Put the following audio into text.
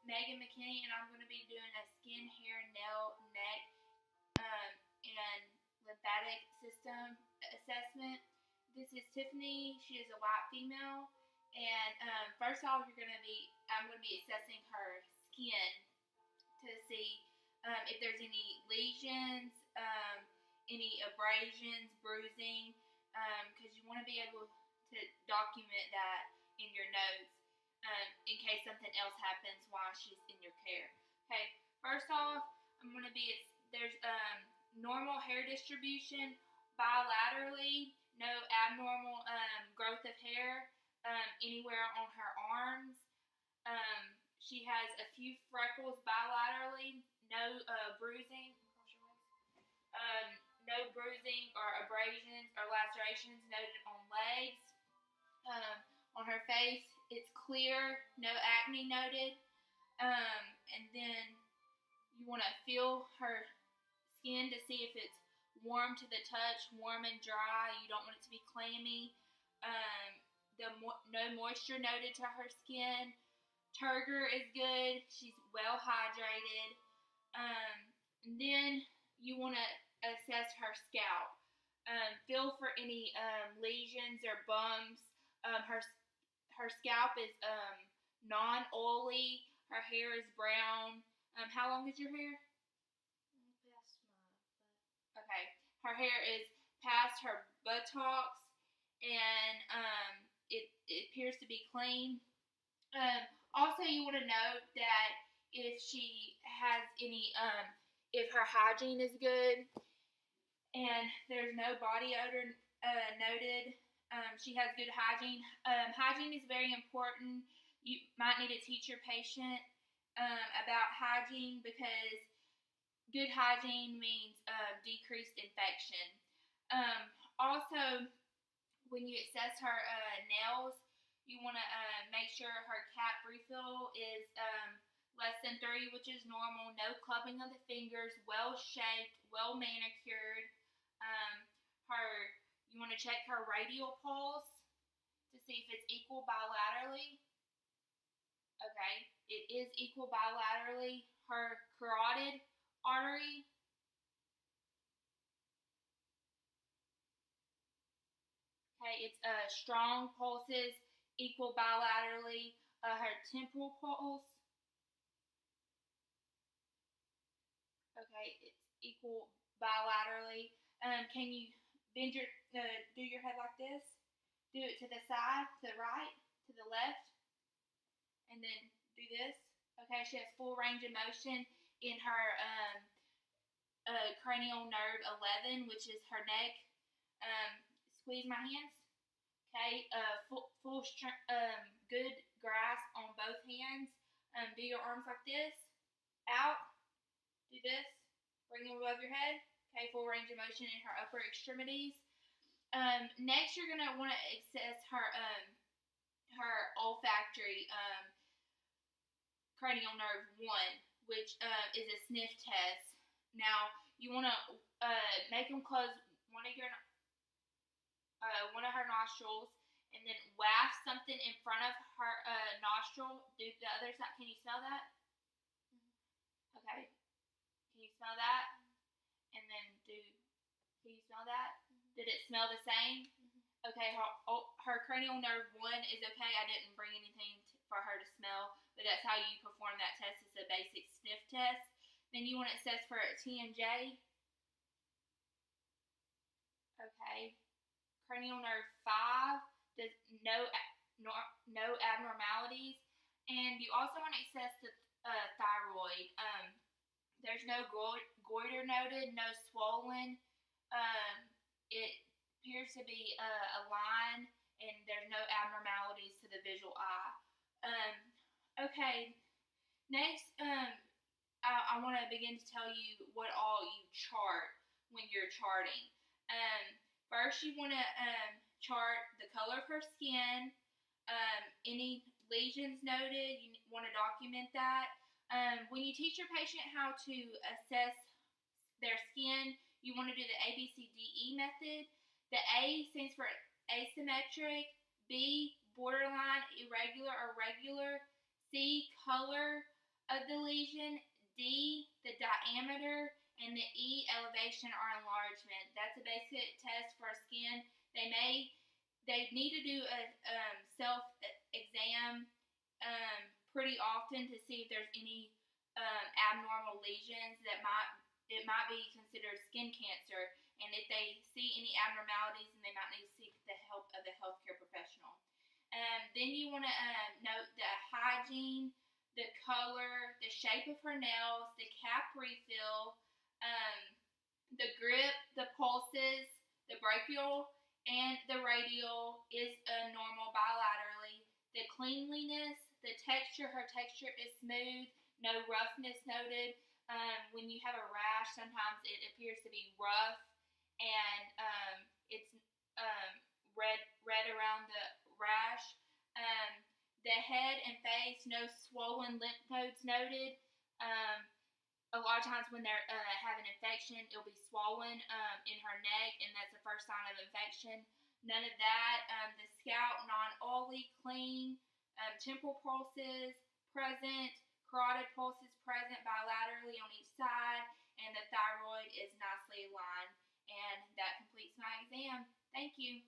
Megan McKinney, and I'm going to be doing a skin, hair, nail, neck, and lymphatic system assessment. This is Tiffany. She is a white female, and first off, I'm going to be assessing her skin to see if there's any lesions, any abrasions, bruising, because you want to be able to document that in your notes in case something else happens while she's in your care. Okay, first off, there's normal hair distribution bilaterally, no abnormal growth of hair anywhere on her arms. She has a few freckles bilaterally, no bruising. No bruising or abrasions or lacerations noted on legs. On her face, it's clear, no acne noted. And then you want to feel her skin to see if it's warm to the touch, warm and dry. You don't want it to be clammy. No moisture noted to her skin. Turgor is good. She's well hydrated. And then you want to assess her scalp. Feel for any lesions or bumps. Her scalp is non-oily. Her hair is brown. How long is your hair? Past my butt. Okay. Her hair is past her buttocks, and it appears to be clean. Also, you want to note that if she has any, if her hygiene is good, and there's no body odor noted. She has good hygiene. Hygiene is very important. You might need to teach your patient about hygiene because good hygiene means decreased infection. Also, when you assess her nails, you want to make sure her cap refill is less than 3, which is normal. No clubbing of the fingers. Well shaped. Well manicured. You want to check her radial pulse to see if it's equal bilaterally. Okay, it is equal bilaterally. Her carotid artery. Okay, it's strong pulses, equal bilaterally. Her temporal pulse. Okay, it's equal bilaterally. Can you bend do your head like this? Do it to the side, to the right, to the left, and then do this. Okay, she has full range of motion in her cranial nerve 11, which is her neck. Squeeze my hands. Okay, full good grasp on both hands. Do your arms like this. Out. Do this. Bring them above your head. Okay, full range of motion in her upper extremities. Next, you're gonna want to assess her olfactory cranial nerve 1, which is a sniff test. Now, you want to make them close one of her nostrils, and then waft something in front of her nostril. Do the other side. Can you smell that? Mm-hmm. Okay. Can you smell that? And then can you smell that? Mm-hmm. Did it smell the same? Mm-hmm. Okay, her cranial nerve 1 is okay. I didn't bring anything for her to smell, but that's how you perform that test. It's a basic sniff test. Then you want to assess for TMJ. Okay. Cranial nerve 5 does no abnormalities, and you also want to assess the thyroid. There's no goiter noted, no swollen. It appears to be a line, and there's no abnormalities to the visual eye. Okay, next, I want to begin to tell you what all you chart when you're charting. First, you want to chart the color of her skin, any lesions noted, you want to document that. When you teach your patient how to assess their skin, you want to do the ABCDE method. The A stands for asymmetric, B, borderline, irregular or regular, C, color, of the lesion, D, the diameter, and the E, elevation or enlargement. That's a basic test for skin. They need to do a self exam pretty often to see if there's any abnormal lesions that might be considered skin cancer. And if they see any abnormalities, then they might need to seek the help of a healthcare professional. Then you want to note the hygiene, the color, the shape of her nails, the cap refill, the grip, the pulses, the brachial, and the radial is normal bilaterally. The cleanliness, the texture, her texture is smooth, no roughness noted. When you have a rash, sometimes it appears to be rough, and it's red around the rash. The head and face, no swollen lymph nodes noted. A lot of times when they're have an infection, it'll be swollen in her neck, and that's the first sign of infection. None of that. The scalp non-oily, clean. Temporal pulses present. Carotid pulses present bilaterally on each side, and the thyroid is nicely aligned. And that completes my exam. Thank you.